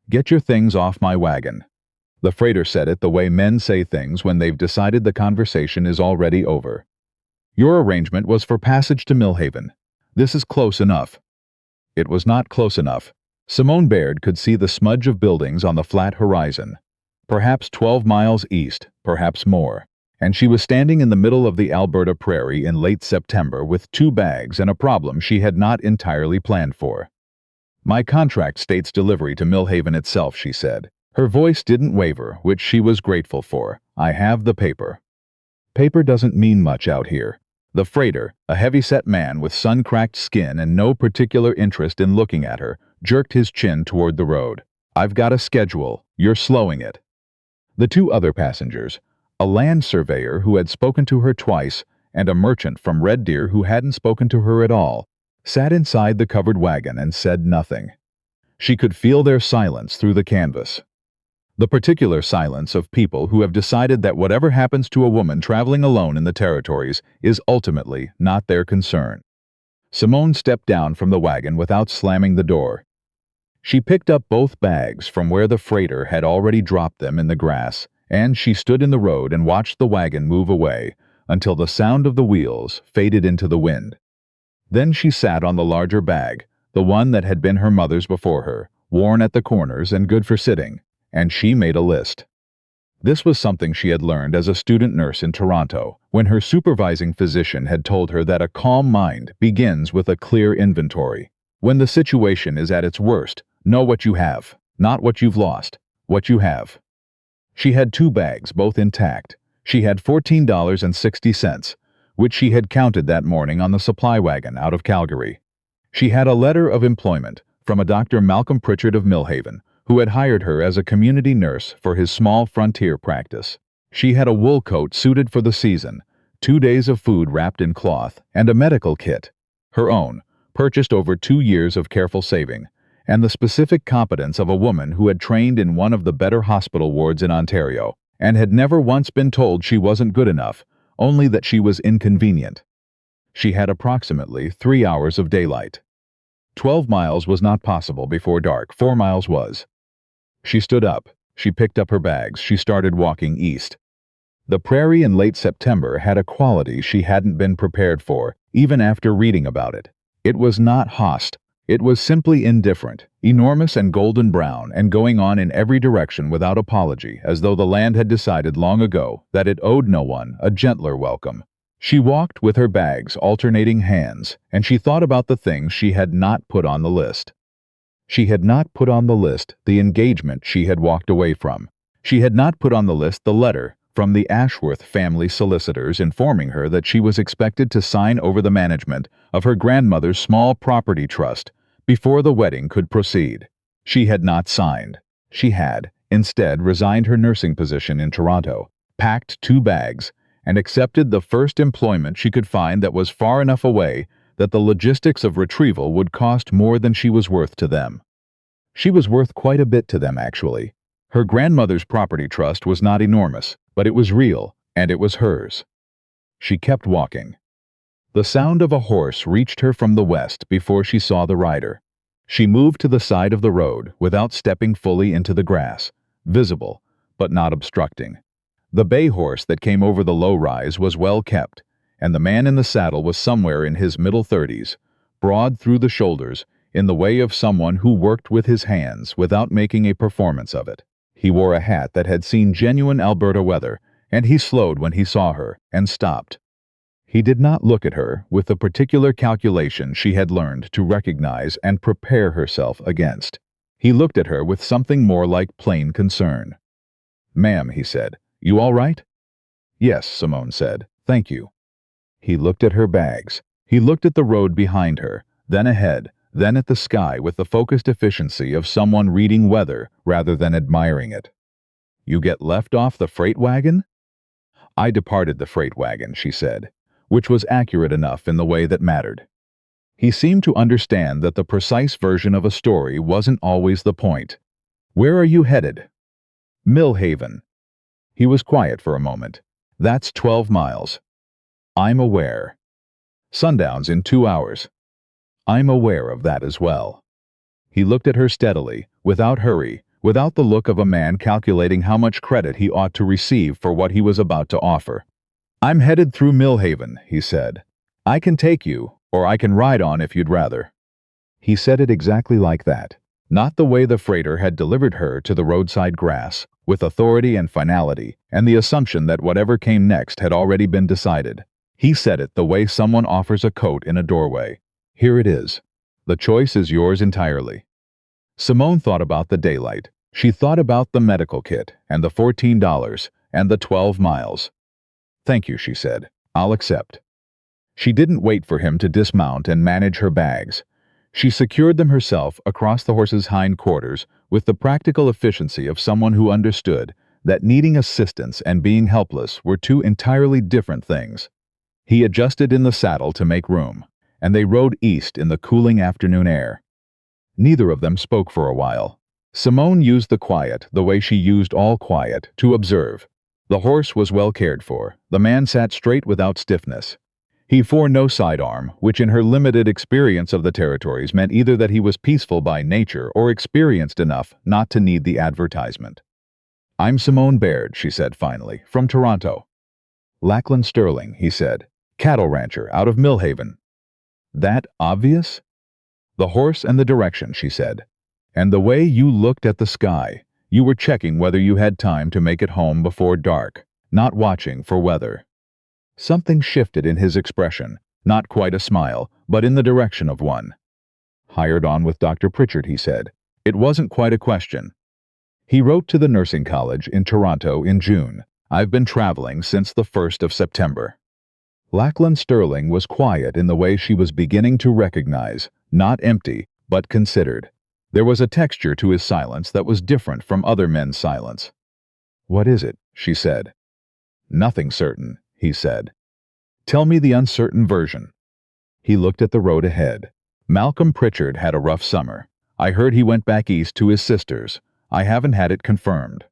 "Get your things off my wagon." The freighter said it the way men say things when they've decided the conversation is already over. "Your arrangement was for passage to Millhaven. This is close enough." It was not close enough. Simone Baird could see the smudge of buildings on the flat horizon. Perhaps 12 miles east, perhaps more. And she was standing in the middle of the Alberta prairie in late September with 2 bags and a problem she had not entirely planned for. "My contract states delivery to Millhaven itself," she said. Her voice didn't waver, which she was grateful for. "I have the paper." Paper doesn't mean much out here. The freighter, a heavy-set man with sun-cracked skin and no particular interest in looking at her, jerked his chin toward the road. "I've got a schedule. You're slowing it." The 2 other passengers, a land surveyor who had spoken to her twice and a merchant from Red Deer who hadn't spoken to her at all, sat inside the covered wagon and said nothing. She could feel their silence through the canvas. The particular silence of people who have decided that whatever happens to a woman traveling alone in the territories is ultimately not their concern. Simone stepped down from the wagon without slamming the door. She picked up both bags from where the freighter had already dropped them in the grass, and she stood in the road and watched the wagon move away until the sound of the wheels faded into the wind. Then she sat on the larger bag, the one that had been her mother's before her, worn at the corners and good for sitting, and she made a list. This was something she had learned as a student nurse in Toronto, when her supervising physician had told her that a calm mind begins with a clear inventory. When the situation is at its worst, know what you have, not what you've lost, what you have. She had 2 bags, both intact. She had $14.60, which she had counted that morning on the supply wagon out of Calgary. She had a letter of employment from a Dr. Malcolm Pritchard of Millhaven, who had hired her as a community nurse for his small frontier practice. She had a wool coat suited for the season, 2 days of food wrapped in cloth, and a medical kit, her own, purchased over 2 years of careful saving, and the specific competence of a woman who had trained in one of the better hospital wards in Ontario, and had never once been told she wasn't good enough, only that she was inconvenient. She had approximately 3 hours of daylight. 12 miles was not possible before dark, 4 miles was. She stood up, she picked up her bags, she started walking east. The prairie in late September had a quality she hadn't been prepared for, even after reading about it. It was not hostile. It was simply indifferent, enormous and golden brown, and going on in every direction without apology, as though the land had decided long ago that it owed no one a gentler welcome. She walked with her bags alternating hands, and she thought about the things she had not put on the list. She had not put on the list the engagement she had walked away from. She had not put on the list the letter from the Ashworth family solicitors informing her that she was expected to sign over the management of her grandmother's small property trust before the wedding could proceed. She had not signed. She had, instead, resigned her nursing position in Toronto, packed 2 bags, and accepted the first employment she could find that was far enough away that the logistics of retrieval would cost more than she was worth to them. She was worth quite a bit to them, actually. Her grandmother's property trust was not enormous, but it was real, and it was hers. She kept walking. The sound of a horse reached her from the west before she saw the rider. She moved to the side of the road without stepping fully into the grass, visible, but not obstructing. The bay horse that came over the low rise was well kept, and the man in the saddle was somewhere in his middle 30s, broad through the shoulders, in the way of someone who worked with his hands without making a performance of it. He wore a hat that had seen genuine Alberta weather, and he slowed when he saw her, and stopped. He did not look at her with the particular calculation she had learned to recognize and prepare herself against. He looked at her with something more like plain concern. "Ma'am," he said, "you all right?" "Yes," Simone said, "thank you." He looked at her bags. He looked at the road behind her, then ahead, then at the sky with the focused efficiency of someone reading weather rather than admiring it. "You get left off the freight wagon?" "I departed the freight wagon," she said, which was accurate enough in the way that mattered. He seemed to understand that the precise version of a story wasn't always the point. "Where are you headed?" "Millhaven." He was quiet for a moment. "That's 12 miles. I'm aware. Sundown's in 2 hours. I'm aware of that as well." He looked at her steadily, without hurry, without the look of a man calculating how much credit he ought to receive for what he was about to offer. "I'm headed through Millhaven," he said. "I can take you, or I can ride on if you'd rather." He said it exactly like that, not the way the freighter had delivered her to the roadside grass, with authority and finality, and the assumption that whatever came next had already been decided. He said it the way someone offers a coat in a doorway. "Here it is. The choice is yours entirely." Simone thought about the daylight. She thought about the medical kit, and the $14, and the 12 miles. "Thank you," she said. "I'll accept." She didn't wait for him to dismount and manage her bags. She secured them herself across the horse's hind quarters with the practical efficiency of someone who understood that needing assistance and being helpless were two entirely different things. He adjusted in the saddle to make room, and they rode east in the cooling afternoon air. Neither of them spoke for a while. Simone used the quiet, the way she used all quiet, to observe. The horse was well cared for. The man sat straight without stiffness. He bore no sidearm, which in her limited experience of the territories meant either that he was peaceful by nature or experienced enough not to need the advertisement. "I'm Simone Baird," she said finally, "from Toronto." "Lachlan Stirling," he said, "cattle rancher out of Millhaven." "That obvious?" "The horse and the direction," she said. "And the way you looked at the sky. You were checking whether you had time to make it home before dark, not watching for weather." Something shifted in his expression, not quite a smile, but in the direction of one. "Hired on with Dr. Pritchard," he said. It wasn't quite a question. He wrote to the nursing college in Toronto in June. "I've been traveling since the 1st of September." Lachlan Stirling was quiet in the way she was beginning to recognize, not empty, but considered. There was a texture to his silence that was different from other men's silence. "What is it?" she said. "Nothing certain," he said. "Tell me the uncertain version." He looked at the road ahead. "Malcolm Pritchard had a rough summer. I heard he went back east to his sister's. I haven't had it confirmed."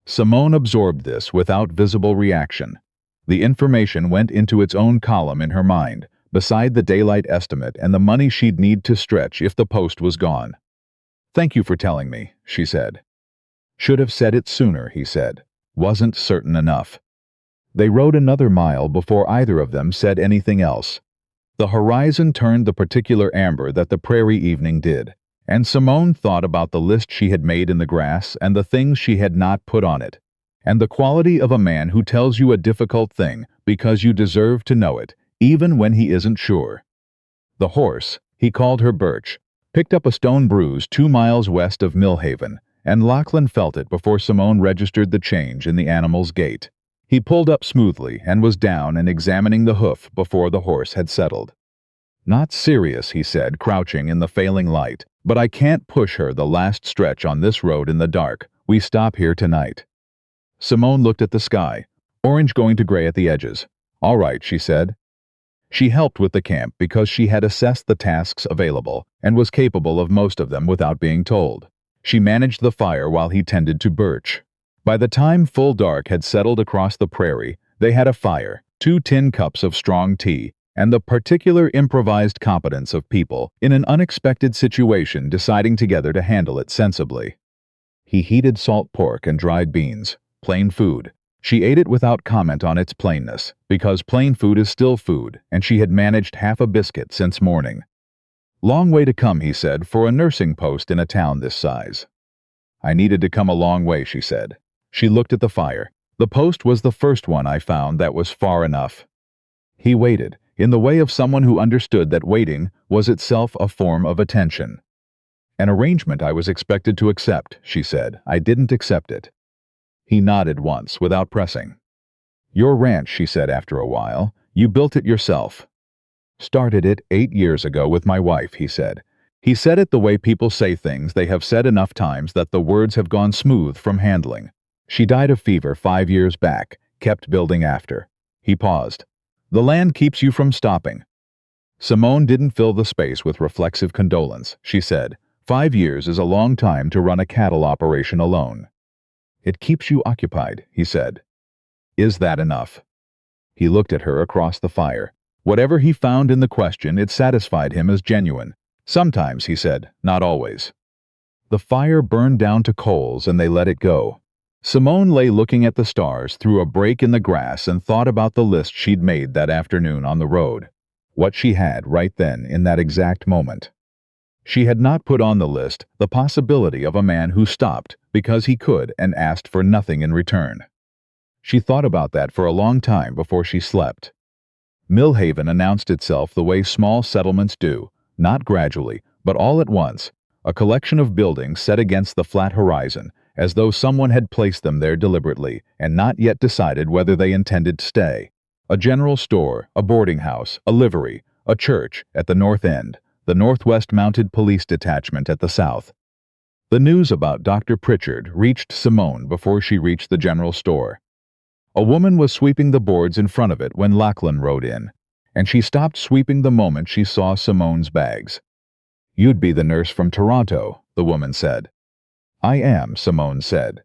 Simone absorbed this without visible reaction. The information went into its own column in her mind, beside the daylight estimate and the money she'd need to stretch if the post was gone. "Thank you for telling me," she said. "Should have said it sooner," he said. "Wasn't certain enough." They rode another mile before either of them said anything else. The horizon turned the particular amber that the prairie evening did, and Simone thought about the list she had made in the grass and the things she had not put on it, and the quality of a man who tells you a difficult thing because you deserve to know it, even when he isn't sure. The horse, he called her Birch, picked up a stone bruise 2 miles west of Millhaven, and Lachlan felt it before Simone registered the change in the animal's gait. He pulled up smoothly and was down and examining the hoof before the horse had settled. "Not serious," he said, crouching in the failing light, "but I can't push her the last stretch on this road in the dark. We stop here tonight." Simone looked at the sky, orange going to gray at the edges. "All right," she said. She helped with the camp because she had assessed the tasks available and was capable of most of them without being told. She managed the fire while he tended to Birch. By the time full dark had settled across the prairie, they had a fire, 2 tin cups of strong tea, and the particular improvised competence of people in an unexpected situation deciding together to handle it sensibly. He heated salt pork and dried beans, plain food. She ate it without comment on its plainness, because plain food is still food, and she had managed half a biscuit since morning. "Long way to come," he said, "for a nursing post in a town this size." "I needed to come a long way," she said. She looked at the fire. "The post was the first one I found that was far enough." He waited, in the way of someone who understood that waiting was itself a form of attention. "An arrangement I was expected to accept," she said. "I didn't accept it." He nodded once, without pressing. "Your ranch," she said after a while. "You built it yourself." "Started it 8 years ago with my wife," he said. He said it the way people say things they have said enough times that the words have gone smooth from handling. "She died of fever 5 years back, kept building after." He paused. "The land keeps you from stopping." Simone didn't fill the space with reflexive condolence. She said, 5 years is a long time to run a cattle operation alone." "It keeps you occupied," he said. "Is that enough?" He looked at her across the fire. Whatever he found in the question, it satisfied him as genuine. "Sometimes," he said, "not always." The fire burned down to coals and they let it go. Simone lay looking at the stars through a break in the grass and thought about the list she'd made that afternoon on the road. What she had right then in that exact moment. She had not put on the list the possibility of a man who stopped because he could and asked for nothing in return. She thought about that for a long time before she slept. Millhaven announced itself the way small settlements do, not gradually, but all at once, a collection of buildings set against the flat horizon, as though someone had placed them there deliberately and not yet decided whether they intended to stay. A general store, a boarding house, a livery, a church at the north end, the Northwest Mounted Police Detachment at the south. The news about Dr. Pritchard reached Simone before she reached the general store. A woman was sweeping the boards in front of it when Lachlan rode in, and she stopped sweeping the moment she saw Simone's bags. "You'd be the nurse from Toronto," the woman said. "I am," Simone said.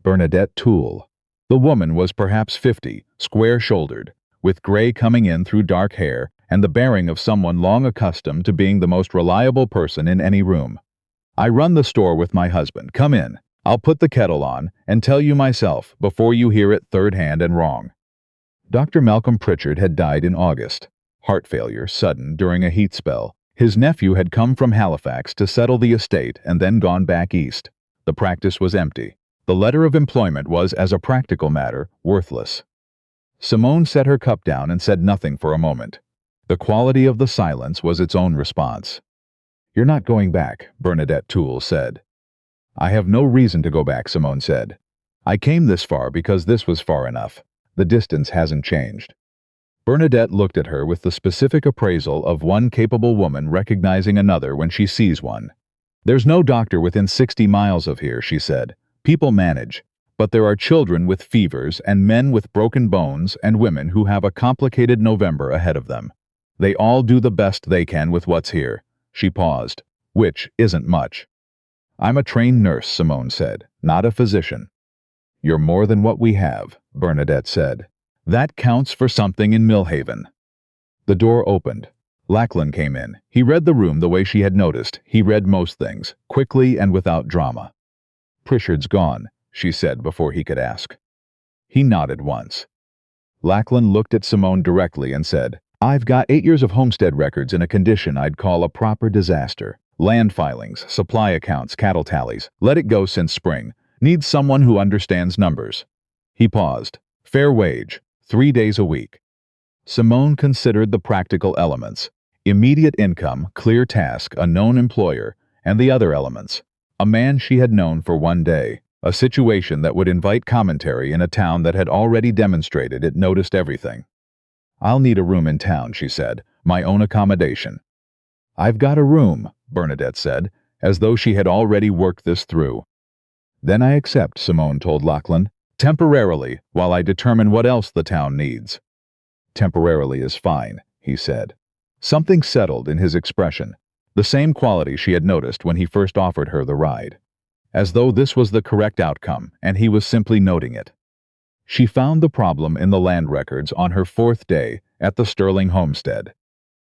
Bernadette Toole. The woman was perhaps 50, square-shouldered, with gray coming in through dark hair and the bearing of someone long accustomed to being the most reliable person in any room. "I run the store with my husband. Come in. I'll put the kettle on and tell you myself before you hear it third-hand and wrong." Dr. Malcolm Pritchard had died in August. Heart failure, sudden, during a heat spell. His nephew had come from Halifax to settle the estate and then gone back east. The practice was empty. The letter of employment was, as a practical matter, worthless. Simone set her cup down and said nothing for a moment. The quality of the silence was its own response. "You're not going back," Bernadette Toole said. "I have no reason to go back," Simone said. "I came this far because this was far enough. The distance hasn't changed." Bernadette looked at her with the specific appraisal of one capable woman recognizing another when she sees one. "There's no doctor within 60 miles of here," she said. "People manage. But there are children with fevers and men with broken bones and women who have a complicated November ahead of them. They all do the best they can with what's here." She paused. "Which isn't much." "I'm a trained nurse," Simone said, "not a physician." "You're more than what we have," Bernadette said. "That counts for something in Millhaven." The door opened. Lachlan came in. He read the room the way she had noticed. He read most things, quickly and without drama. "Pritchard's gone," she said before he could ask. He nodded once. Lachlan looked at Simone directly and said, "I've got 8 years of homestead records in a condition I'd call a proper disaster. Land filings, supply accounts, cattle tallies. Let it go since spring. Needs someone who understands numbers." He paused. "Fair wage. 3 days a week." Simone considered the practical elements. Immediate income, clear task, a known employer, and the other elements. A man she had known for 1 day. A situation that would invite commentary in a town that had already demonstrated it noticed everything. "I'll need a room in town," she said. "My own accommodation." "I've got a room," Bernadette said, as though she had already worked this through. "Then I accept," Simone told Lachlan. "Temporarily, while I determine what else the town needs." "Temporarily is fine," he said. Something settled in his expression, the same quality she had noticed when he first offered her the ride. As though this was the correct outcome, and he was simply noting it. She found the problem in the land records on her 4th day at the Stirling homestead.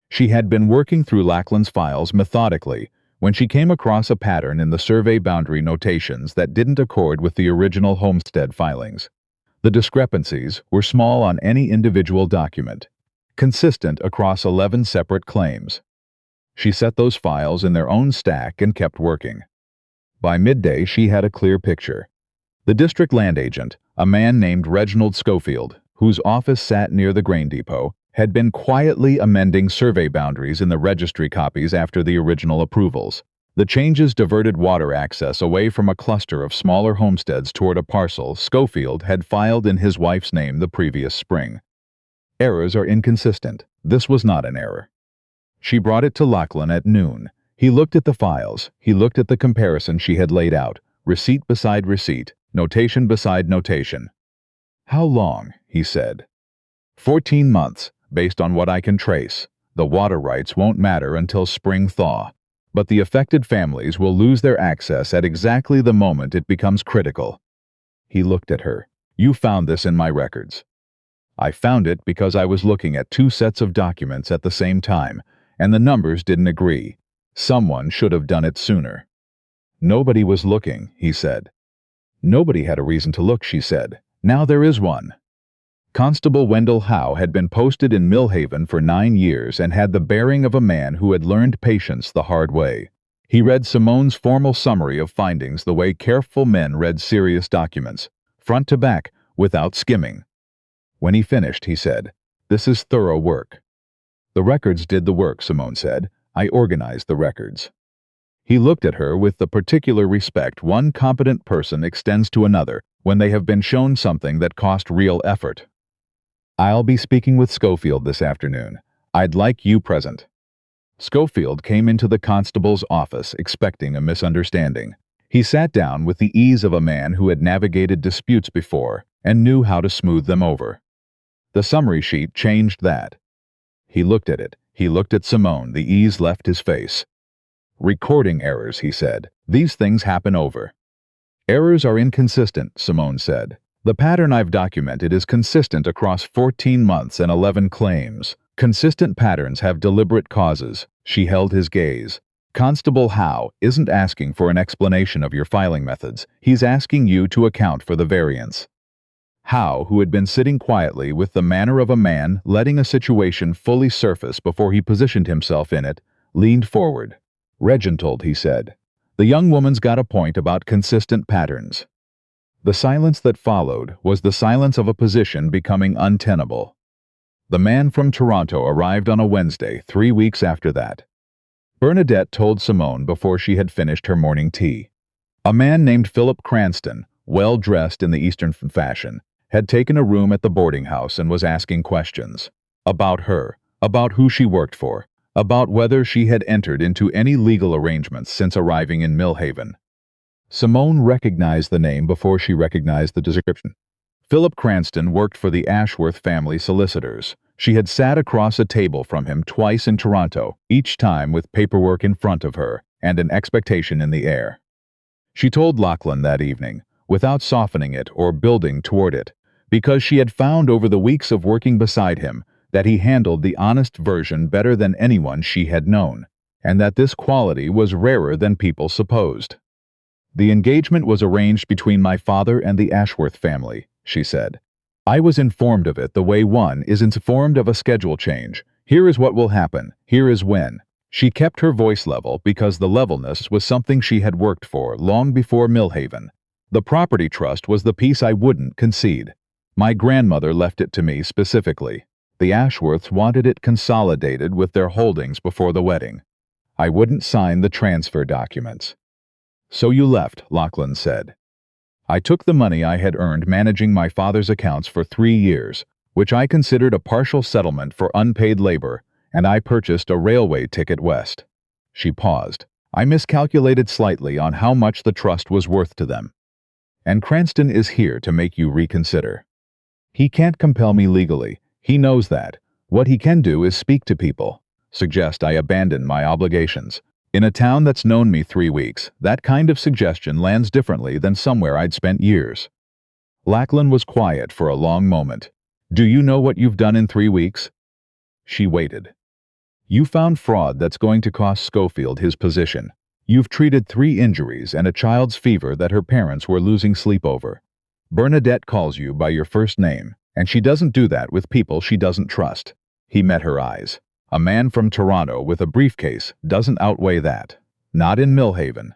She had been working through Lachlan's files methodically when she came across a pattern in the survey boundary notations that didn't accord with the original homestead filings. The discrepancies were small on any individual document, consistent across 11 separate claims. She set those files in their own stack and kept working. By midday, she had a clear picture. The district land agent, a man named Reginald Schofield, whose office sat near the grain depot, had been quietly amending survey boundaries in the registry copies after the original approvals. The changes diverted water access away from a cluster of smaller homesteads toward a parcel Schofield had filed in his wife's name the previous spring. Errors are inconsistent. This was not an error. She brought it to Lachlan at noon. He looked at the files. He looked at the comparison she had laid out, receipt beside receipt, notation beside notation. "How long?" he said. 14 months, based on what I can trace. The water rights won't matter until spring thaw, but the affected families will lose their access at exactly the moment it becomes critical." He looked at her. "You found this in my records." "I found it because I was looking at 2 sets of documents at the same time, and the numbers didn't agree. Someone should have done it sooner." Nobody was looking, he said. Nobody had a reason to look, she said. Now there is one. Constable Wendell Howe had been posted in Millhaven for 9 years and had the bearing of a man who had learned patience the hard way. He read Simone's formal summary of findings the way careful men read serious documents, front to back, without skimming. When he finished, he said, "This is thorough work." "The records did the work," Simone said. "I organized the records." He looked at her with the particular respect one competent person extends to another when they have been shown something that cost real effort. "I'll be speaking with Schofield this afternoon. I'd like you present." Schofield came into the constable's office expecting a misunderstanding. He sat down with the ease of a man who had navigated disputes before and knew how to smooth them over. The summary sheet changed that. He looked at it. He looked at Simone. The ease left his face. "Recording errors," he said. "These things happen over." "Errors are inconsistent," Simone said. "The pattern I've documented is consistent across 14 months and 11 claims. Consistent patterns have deliberate causes." She held his gaze. "Constable Howe isn't asking for an explanation of your filing methods. He's asking you to account for the variance." Howe, who had been sitting quietly with the manner of a man letting a situation fully surface before he positioned himself in it, leaned forward. "Reginald," he said, "the young woman's got a point about consistent patterns." The silence that followed was the silence of a position becoming untenable. The man from Toronto arrived on a Wednesday, 3 weeks after that. Bernadette told Simone before she had finished her morning tea. A man named Philip Cranston, well dressed in the Eastern fashion, had taken a room at the boarding house and was asking questions. About her, about who she worked for, about whether she had entered into any legal arrangements since arriving in Millhaven. Simone recognized the name before she recognized the description. Philip Cranston worked for the Ashworth family solicitors. She had sat across a table from him twice in Toronto, each time with paperwork in front of her and an expectation in the air. She told Lachlan that evening, without softening it or building toward it, because she had found over the weeks of working beside him that he handled the honest version better than anyone she had known, and that this quality was rarer than people supposed. "The engagement was arranged between my father and the Ashworth family," she said. "I was informed of it the way one is informed of a schedule change. Here is what will happen. Here is when." She kept her voice level because the levelness was something she had worked for long before Millhaven. "The property trust was the piece I wouldn't concede. My grandmother left it to me specifically. The Ashworths wanted it consolidated with their holdings before the wedding. I wouldn't sign the transfer documents." "So you left," Lachlan said. "I took the money I had earned managing my father's accounts for 3 years, which I considered a partial settlement for unpaid labor, and I purchased a railway ticket west." She paused. "I miscalculated slightly on how much the trust was worth to them. And Cranston is here to make you reconsider. He can't compel me legally. He knows that. What he can do is speak to people, suggest I abandon my obligations. In a town that's known me 3 weeks, that kind of suggestion lands differently than somewhere I'd spent years." Lachlan was quiet for a long moment. "Do you know what you've done in 3 weeks?" She waited. "You found fraud that's going to cost Schofield his position. You've treated 3 injuries and a child's fever that her parents were losing sleep over. Bernadette calls you by your first name, and she doesn't do that with people she doesn't trust." He met her eyes. "A man from Toronto with a briefcase doesn't outweigh that. Not in Millhaven."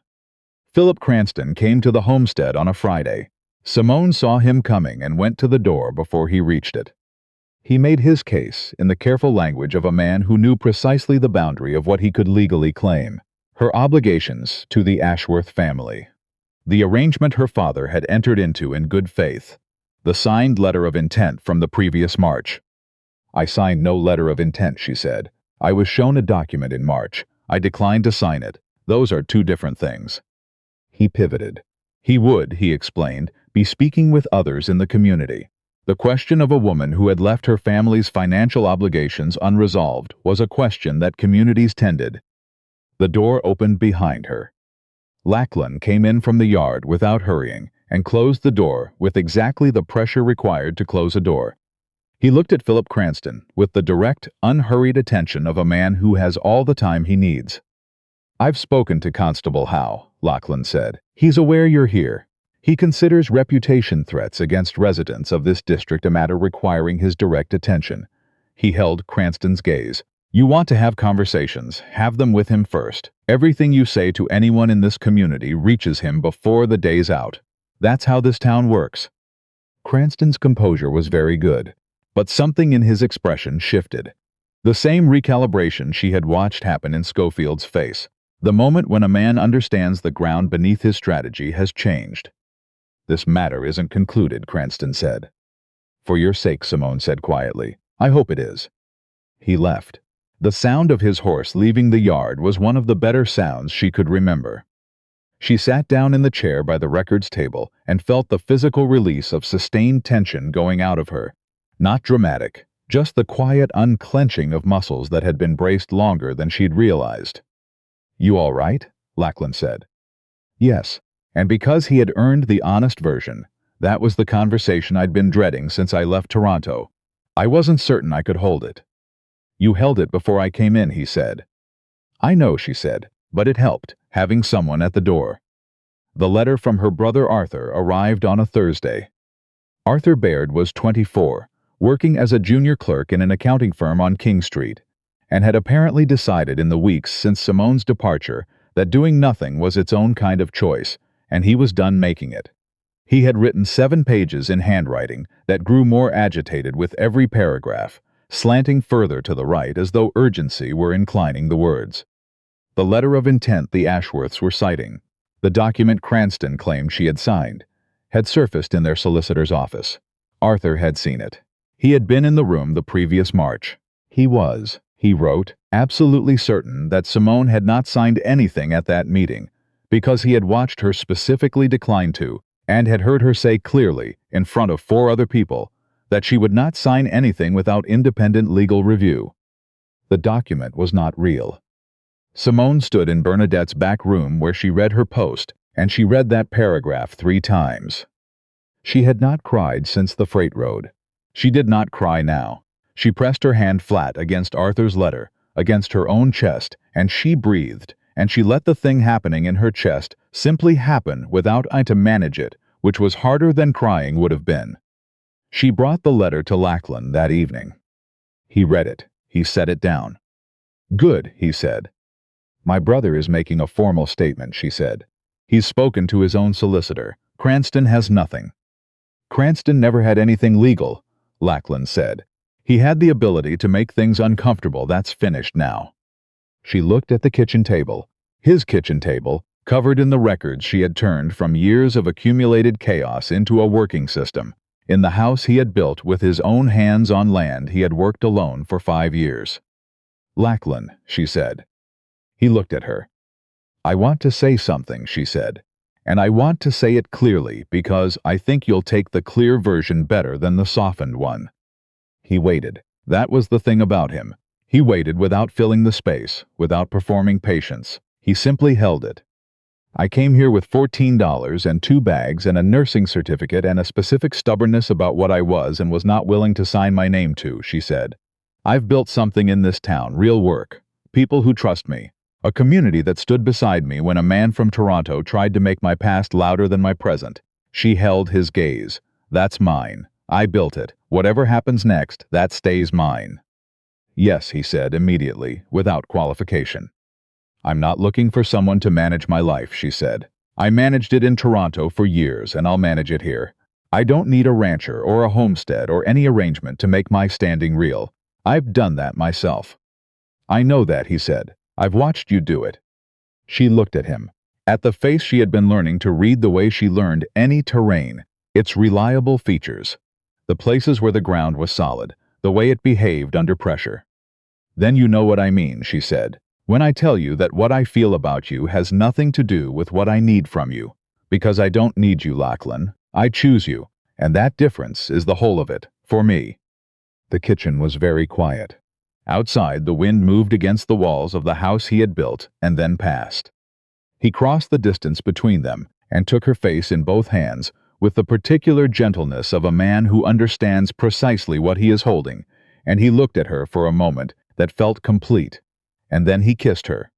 Philip Cranston came to the homestead on a Friday. Simone saw him coming and went to the door before he reached it. He made his case in the careful language of a man who knew precisely the boundary of what he could legally claim. Her obligations to the Ashworth family. The arrangement her father had entered into in good faith. The signed letter of intent from the previous March. "I signed no letter of intent," she said. "I was shown a document in March. I declined to sign it. Those are 2 different things." He pivoted. He would, he explained, be speaking with others in the community. The question of a woman who had left her family's financial obligations unresolved was a question that communities tended. The door opened behind her. Lachlan came in from the yard without hurrying and closed the door with exactly the pressure required to close a door. He looked at Philip Cranston with the direct, unhurried attention of a man who has all the time he needs. "I've spoken to Constable Howe," Lachlan said. "He's aware you're here. He considers reputation threats against residents of this district a matter requiring his direct attention." He held Cranston's gaze. "You want to have conversations, have them with him first. Everything you say to anyone in this community reaches him before the day's out. That's how this town works." Cranston's composure was very good, but something in his expression shifted. The same recalibration she had watched happen in Schofield's face. The moment when a man understands the ground beneath his strategy has changed. "This matter isn't concluded," Cranston said. "For your sake," Simone said quietly. "I hope it is." He left. The sound of his horse leaving the yard was one of the better sounds she could remember. She sat down in the chair by the records table and felt the physical release of sustained tension going out of her. Not dramatic, just the quiet unclenching of muscles that had been braced longer than she'd realized. "You all right?" Lachlan said. "Yes, and because he had earned the honest version, that was the conversation I'd been dreading since I left Toronto. I wasn't certain I could hold it." "You held it before I came in," he said. "I know," she said, "but it helped, having someone at the door." The letter from her brother Arthur arrived on a Thursday. Arthur Baird was 24, working as a junior clerk in an accounting firm on King Street, and had apparently decided in the weeks since Simone's departure that doing nothing was its own kind of choice, and he was done making it. He had written 7 pages in handwriting that grew more agitated with every paragraph, slanting further to the right as though urgency were inclining the words. The letter of intent the Ashworths were citing, the document Cranston claimed she had signed, had surfaced in their solicitor's office. Arthur had seen it. He had been in the room the previous March. He was, he wrote, absolutely certain that Simone had not signed anything at that meeting, because he had watched her specifically decline to, and had heard her say clearly, in front of 4 other people, that she would not sign anything without independent legal review. The document was not real. Simone stood in Bernadette's back room where she read her post, and she read that paragraph 3 times. She had not cried since the freight road. She did not cry now. She pressed her hand flat against Arthur's letter, against her own chest, and she breathed, and she let the thing happening in her chest simply happen without trying to manage it, which was harder than crying would have been. She brought the letter to Lachlan that evening. He read it. He set it down. "Good," he said. "My brother is making a formal statement," she said. "He's spoken to his own solicitor. Cranston has nothing." "Cranston never had anything legal," Lachlan said. "He had the ability to make things uncomfortable. That's finished now." She looked at the kitchen table, his kitchen table, covered in the records she had turned from years of accumulated chaos into a working system, in the house he had built with his own hands on land he had worked alone for 5 years. "Lachlan," she said. He looked at her. "I want to say something," she said, "and I want to say it clearly because I think you'll take the clear version better than the softened one." He waited. That was the thing about him. He waited without filling the space, without performing patience. He simply held it. "I came here with $14 and 2 bags and a nursing certificate and a specific stubbornness about what I was and was not willing to sign my name to," she said. "I've built something in this town, real work. People who trust me. A community that stood beside me when a man from Toronto tried to make my past louder than my present." She held his gaze. "That's mine. I built it. Whatever happens next, that stays mine." "Yes," he said immediately, without qualification. "I'm not looking for someone to manage my life," she said. "I managed it in Toronto for years, and I'll manage it here. I don't need a rancher or a homestead or any arrangement to make my standing real. I've done that myself." "I know that," he said. "I've watched you do it." She looked at him, at the face she had been learning to read the way she learned any terrain, its reliable features, the places where the ground was solid, the way it behaved under pressure. "Then you know what I mean," she said, "when I tell you that what I feel about you has nothing to do with what I need from you. Because I don't need you, Lachlan. I choose you, and that difference is the whole of it, for me." The kitchen was very quiet. Outside, the wind moved against the walls of the house he had built and then passed. He crossed the distance between them and took her face in both hands with the particular gentleness of a man who understands precisely what he is holding, and he looked at her for a moment that felt complete, and then he kissed her.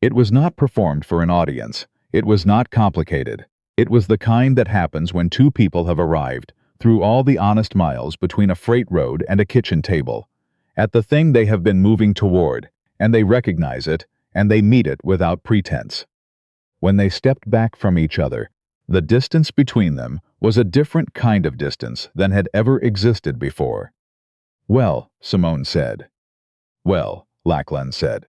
It was not performed for an audience. It was not complicated. It was the kind that happens when two people have arrived, through all the honest miles between a freight road and a kitchen table, at the thing they have been moving toward, and they recognize it, and they meet it without pretense. When they stepped back from each other, the distance between them was a different kind of distance than had ever existed before. "Well," Simone said. "Well," Lachlan said.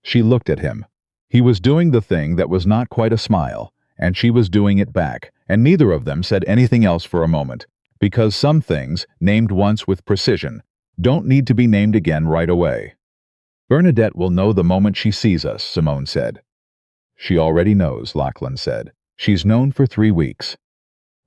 She looked at him. He was doing the thing that was not quite a smile, and she was doing it back, and neither of them said anything else for a moment, because some things, named once with precision, don't need to be named again right away. "Bernadette will know the moment she sees us," Simone said. "She already knows," Lachlan said. "She's known for 3 weeks."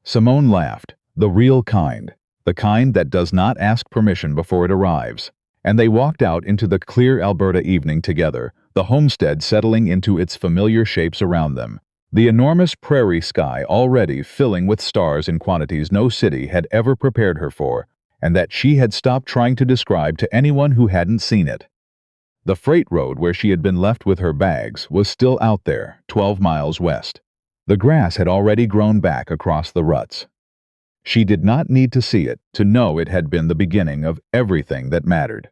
Simone laughed, the real kind, the kind that does not ask permission before it arrives, and they walked out into the clear Alberta evening together, the homestead settling into its familiar shapes around them, the enormous prairie sky already filling with stars in quantities no city had ever prepared her for, and that she had stopped trying to describe to anyone who hadn't seen it. The freight road where she had been left with her bags was still out there, 12 miles west. The grass had already grown back across the ruts. She did not need to see it to know it had been the beginning of everything that mattered.